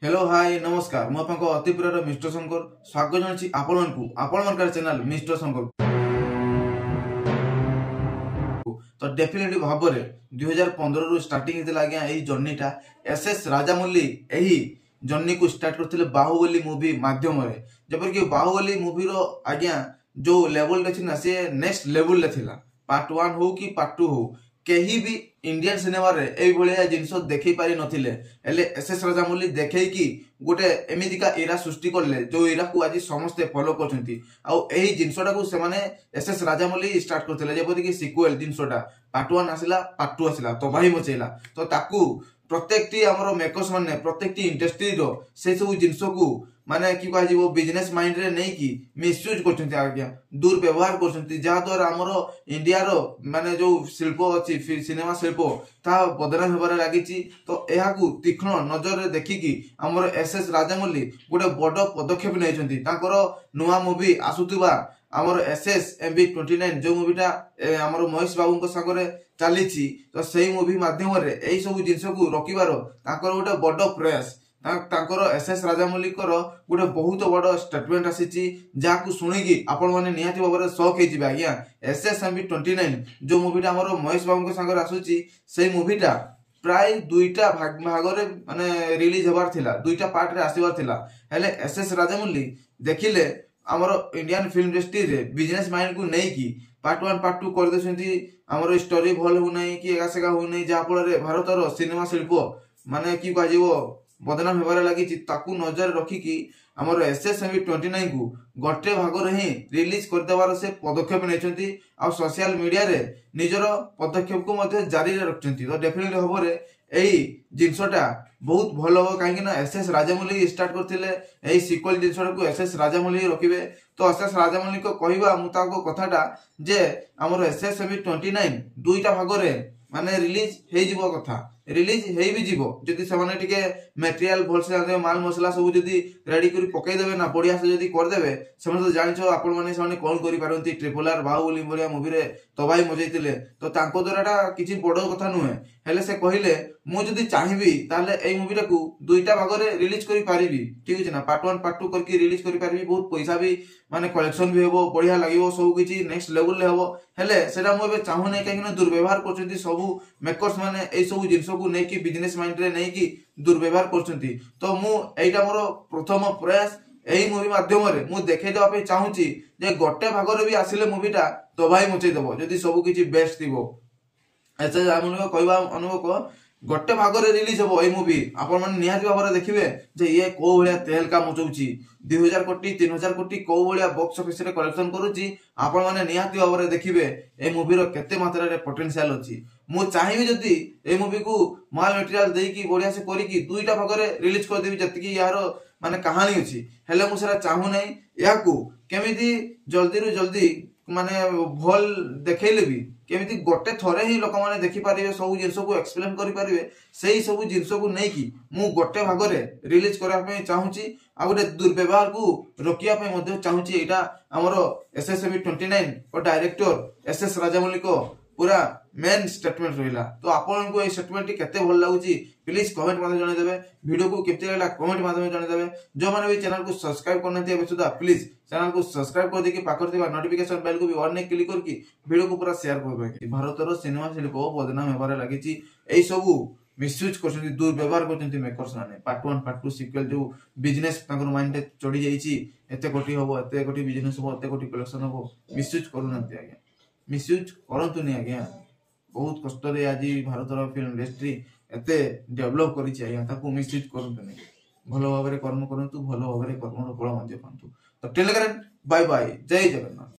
Hello hi नमस्कार मु आपको अति प्रिय मिस्टर शंकर स्वागत जनाची आपण चैनल मिस्टर शंकर। तो डेफिनेटली भाव में 2015 रु स्टार्टिंग होता आज्ञा यही जर्नीटा एसएस राजामौली यही जर्नी को स्टार्ट करते बाहुबली मूवी माध्यम जबरकि बाहुबली मूवी रो आज्ञा जो लेवल अच्छी ना सी नेक्स्ट लेवल थिला पार्ट 1 हो कि पार्ट 2 हो कहीं भी इंडियन सिनेमा रे ए भलिया जिनस देखै पारि नथिले एले एसएस राजामौली देखै कि गोटे एमितिका एरा सृष्टि करले जो एरा को आज समस्त फॉलो करछंती आ एही जिनसटा को से माने एसएस राजामौली स्टार्ट करथिले जेपति कि सिक्वेल जिनसटा पार्ट 1 आसिला पार्ट 2 आसिला तो भाई मचेला तो ताकू प्रत्येकटी हमरो मेकर्स माने प्रत्येकटी इंडस्ट्री रो से सब जिनस को माने कि कह जीवो बिजनेस माइंड रे नहीं कि मिसयूज करछंती आज्ञा दुर्व्यवहार करछंती जा द्वारा हमरो इंडिया रो माने जो शिल्प अछि सिनेमा शिल्प ता बदनाम होबार लागिछि। तो एहा को तीक्ष्ण नजर रे देखि कि हमरो एसएस राजामौली गोटे बड़ पदक्षेप नैछंती ताकर नुवा मूवी आसुतबा हमरो एसएस MB29 जो मूवीटा हमरो महेश बाबू को संगरे चली तो सही मूवी माध्यम रे एई सब जिंस को रोकिबारो ताकर गोटे बड़ प्रयास तांकर एसएस राजामौली गोटे बहुत बड़ स्टेटमेंट आसी जहाँ शुणिकी आपण मैंने निहाती भाव में शॉक हो आज्ञा एसएस MB29 जो मूवीटा हमरो महेश बाबू संगे आसूची से मूवीटा प्राय दुईटा भाग माने रिलीज होबार थिला दुईटा पार्ट रे आसीबार थिला हेले एसएस राजामौली देखिले हमरो इंडियन फिल्म इंडस्ट्री रे बिजनेस माइंड को नहीं कि पार्ट 1 पार्ट 2 कर देछंती हमरो स्टोरी भल हो नहीं कि एगा सेगा हो नहीं जहाँ फल भारतर सिनेमा शिल्प माने कि कह जीवो बदनाम होबार लगी ताकू नजर रखिकी हमर एसएस MB29 को गोटे भाग रे ही रिलीज कर देवार से पदक्षेप नेछंती आ सोशल मीडिया रे निजर पदक्षेप को मध्य जारी रखछंती। तो डेफिनेटली हबो रे एई जिंसटा बहुत भल हो कहीं ना एसएस राजामौली स्टार्ट करथिले एई सिक्वल जिंसटा को एसएस राजामौली रखिबे। तो एसएस राजामौली को कहबा मुताबिक कथाटा जे हमर एसएस MB29 दुईटा भाग रे माने रिलीज हे जीवो कथा रिलीज हे भी जीवो जदि से टिके मटेरियल भल से माल मसला सब जदि रेडी करी पकई देबे ना बढ़िया से जदि कर देबे से तो जानिछो आपण माने से कोन करि पारंती RRR बाहुबली बढ़िया मूवी रे तबाही मजैतिले तो तांको द्वाराटा किछि बड़ कथा नुहे हेले से कहिले मु जदि चाहिबी ताले एई मूवीटा को दुईटा भाग रे रिलीज करि पारिबी ठीक अछि ना पार्ट 1 पार्ट 2 करके रिलीज करि पारिबी बहुत पैसा भी माने कलेक्शन भी हेबो बढ़िया लागिवो सब किछि नेक्स्ट लेवल ले हेबो हेले सेटा मु एबे चाहू नै काहे ना दुर्व्यवहार करछंती सब मेकर्स माने एई सब जिंस को नै कि बिजनेस माइंड रे नै कि दुर्व्यवहार करछंती। तो मु एइटा मोर प्रथम प्रयास एही मूवी माध्यम रे मु देखै देबा पे चाहूची जे गोटे भाग रे भी आसिले मूवीटा तबाही मचै देबो जदि सब किछि बेस्ट थिबो एसे हमन कहबा अनुभव गोटे भाग रे रिलीज हो ए मूवी आपण मन निहाती भाव में देखिबे जे ये को भलिया तेलका मचौची 2000 कोटी 3000 कोटी को भलिया बॉक्स ऑफिस रे कलेक्शन करूची आपण माने निहाती भाव में देखिबे ए मूवी रो केते मात्रा रे पोटेंशियल अछि। मु चाहिबी जदी ए मूवी को माल मटेरियल देई की बढ़िया से करी की दुईटा भाग रे रिलीज कर देबी जति की यार माने कहानी अछि हेले मु सेरा चाहू नै या को केमिति जल्दी रु जल्दी माने भल देखैले भी केमिति गोटे थरे ही लोक माने देखि पारिबे सब जिंस को एक्सप्लेन करि पारिबे सेही सब जिंस को नै कि मु गोटे भाग रे रिलीज करा पे चाहूची आ गोटे दुर्व्यवहार को रोकिया पे मध्ये चाहूची एटा हमरो एसएस MB29 और डायरेक्टर एसएस राजामौली को पूरा मेन स्टेटमेंट रहिला। तो आपन को ए स्टेटमेंट केते भल लागुची प्लीज कमेंट माध्यम जणे देबे वीडियो को केते लागला कमेंट माध्यम जणे देबे जो माने भी चैनल को सब्सक्राइब करना थिए सुधा प्लीज चैनल को सब्सक्राइब कर देकी पाकर थिबा नोटिफिकेशन बेल को भी ऑन ने क्लिक करके वीडियो को पूरा शेयर करबे। भारतर सिनेमा शिल्प बदनाम हेबार लागिची एई सब मिसयूज करछंती दुर्व्यवहार करछंती मेकर्स माने पार्ट 1 पार्ट 2 सिक्वल जो बिजनेस ताकर माइंड रे चढ़ी जाईची एते कोटी होबो एते कोटी बिजनेस होबो एते कोटी कलेक्शन होबो मिसयूज करूनंती आज्ञा मिसयूज करंतु नि आज्ञा बहुत कष्ट रे आज भारतर फिल्म इंडस्ट्री एते डेवलप करिछि आज्ञा ताकू मिसयूज करंतु नि भलो भाबरे कर्म करंतु भलो भाबरे कर्मर फल मध्ये पांतु। तो टेलीग्राम बाय बाय जय जगन्नाथ।